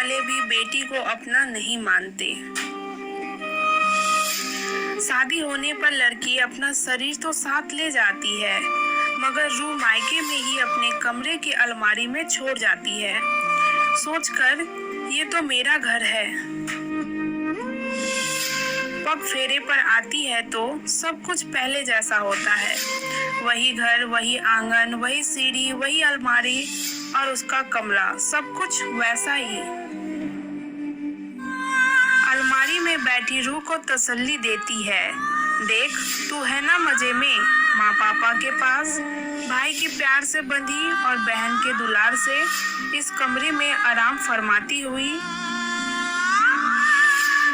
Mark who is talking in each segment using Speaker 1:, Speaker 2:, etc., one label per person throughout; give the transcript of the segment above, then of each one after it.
Speaker 1: वाले भी बेटी को अपना नहीं मानते। शादी होने पर लड़की अपना शरीर तो साथ ले जाती है, मगर रूह मायके में ही अपने कमरे की अलमारी में छोड़ जाती है, सोचकर ये तो मेरा घर है। पग फेरे पर आती है तो सब कुछ पहले जैसा होता है। वही घर, वही आंगन, वही सीढ़ी, वही अलमारी और उसका कमरा, सब कुछ वैसा ही। अलमारी में बैठी रूह को तसल्ली देती है, देख तू है ना मजे में, माँ पापा के पास, भाई के प्यार से बंधी और बहन के दुलार से इस कमरे में आराम फरमाती हुई।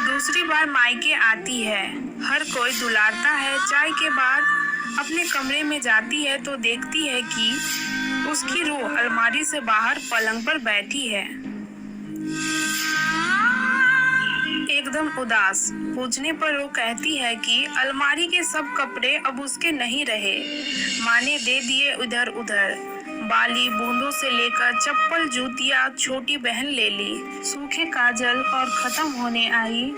Speaker 1: दूसरी बार मायके आती है, हर कोई दुलारता है। चाय के बाद अपने कमरे में जाती है तो देखती है कि उसकी रूह अलमारी से बाहर पलंग पर बैठी है, एकदम उदास। पूछने पर वो कहती है कि अलमारी के सब कपड़े अब उसके नहीं रहे, माँ ने दे दिए इधर उधर। बाली बूंदों से लेकर चप्पल जूतियाँ छोटी बहन ले ली, सूखे काजल और खत्म होने आई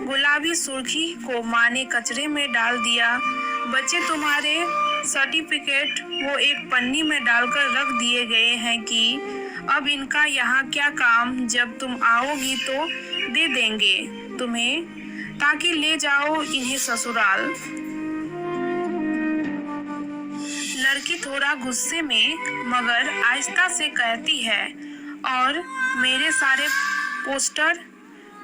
Speaker 1: गुलाबी सुर्खी को माँ ने कचरे में डाल दिया। बच्चे तुम्हारे सर्टिफिकेट वो एक पन्नी में डालकर रख दिए गए हैं कि अब इनका यहाँ क्या काम, जब तुम आओगी तो दे देंगे तुम्हें, ताकि ले जाओ इन्हें ससुराल। लड़की थोड़ा गुस्से में मगर आहिस्ता से कहती है, और मेरे सारे पोस्टर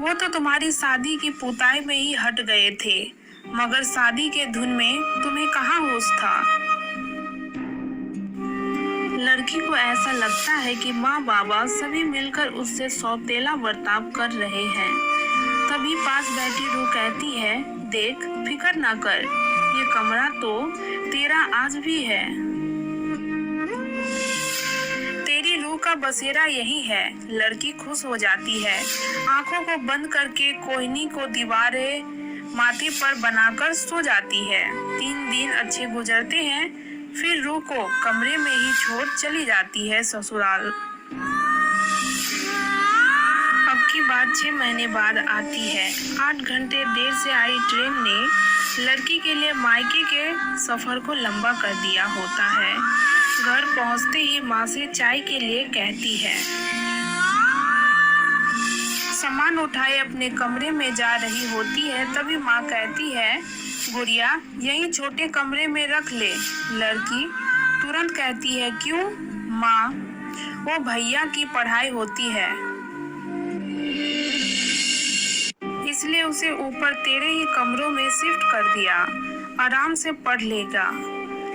Speaker 1: वो तो तुम्हारी शादी की पुताई में ही हट गए थे, मगर शादी के धुन में तुम्हें कहाँ होश था। लड़की को ऐसा लगता है कि माँ बाबा सभी मिलकर उससे सौतेला बर्ताव कर रहे हैं। तभी पास बैठी रूह कहती है, देख फिक्र ना कर, ये कमरा तो तेरा आज भी है, तेरी रूह का बसेरा यही है। लड़की खुश हो जाती है, आंखों को बंद करके कोहिनी को दीवारें माथे पर बनाकर सो जाती है। 3 दिन अच्छे गुजरते हैं, फिर रूह को कमरे में ही छोड़ चली जाती है ससुराल। अब की बात 6 महीने बाद आती है। 8 घंटे देर से आई ट्रेन ने लड़की के लिए मायके के सफर को लंबा कर दिया होता है। घर पहुंचते ही माँ से चाय के लिए कहती है। सामान उठाए अपने कमरे में जा रही होती है, तभी माँ कहती है, गुड़िया यही छोटे कमरे में रख ले। लड़की तुरंत कहती है, क्यों माँ, वो भैया की पढ़ाई होती है, इसलिए उसे ऊपर तेरे ही कमरों में शिफ्ट कर दिया, आराम से पढ़ लेगा।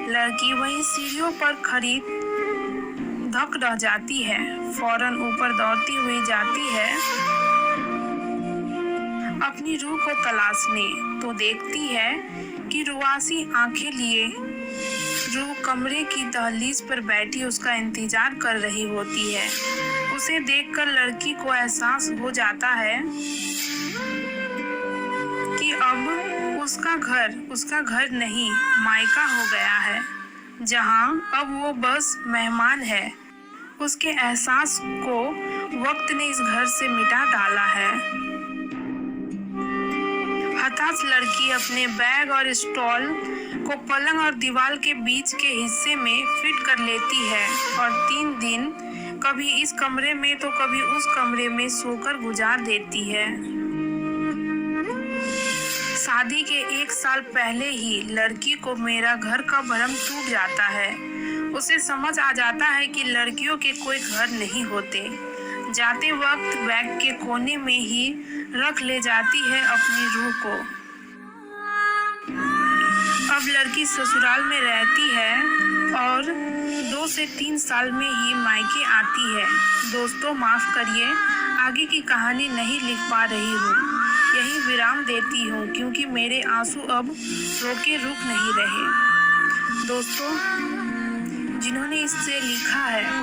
Speaker 1: लड़की वहीं सीढ़ियों पर खड़ी धक रह जाती है, फौरन ऊपर दौड़ती हुई जाती है अपनी रूह को तलाशने, तो देखती है कि रुआसी आंखें लिए रूह कमरे की दहलीज पर बैठी उसका इंतजार कर रही होती है। उसे देखकर लड़की को एहसास हो जाता है कि अब उसका घर नहीं मायका हो गया है, जहां अब वो बस मेहमान है। उसके एहसास को वक्त ने इस घर से मिटा डाला है। हताश लड़की अपने बैग और स्टॉल को पलंग और दीवार के बीच के हिस्से में फिट कर लेती है और 3 दिन कभी इस कमरे में तो कभी उस कमरे में सोकर गुजार देती है। शादी के 1 साल पहले ही लड़की को मेरा घर का भरम टूट जाता है। उसे समझ आ जाता है कि लड़कियों के कोई घर नहीं होते। जाते वक्त बैग के कोने में ही रख ले जाती है अपनी रूह को। अब लड़की ससुराल में रहती है और 2 से 3 साल में ही मायके आती है। दोस्तों माफ करिए, आगे की कहानी नहीं लिख पा रही हूँ, यही विराम देती हूँ क्योंकि मेरे आंसू अब रोके रुक नहीं रहे। दोस्तों जिन्होंने इससे लिखा है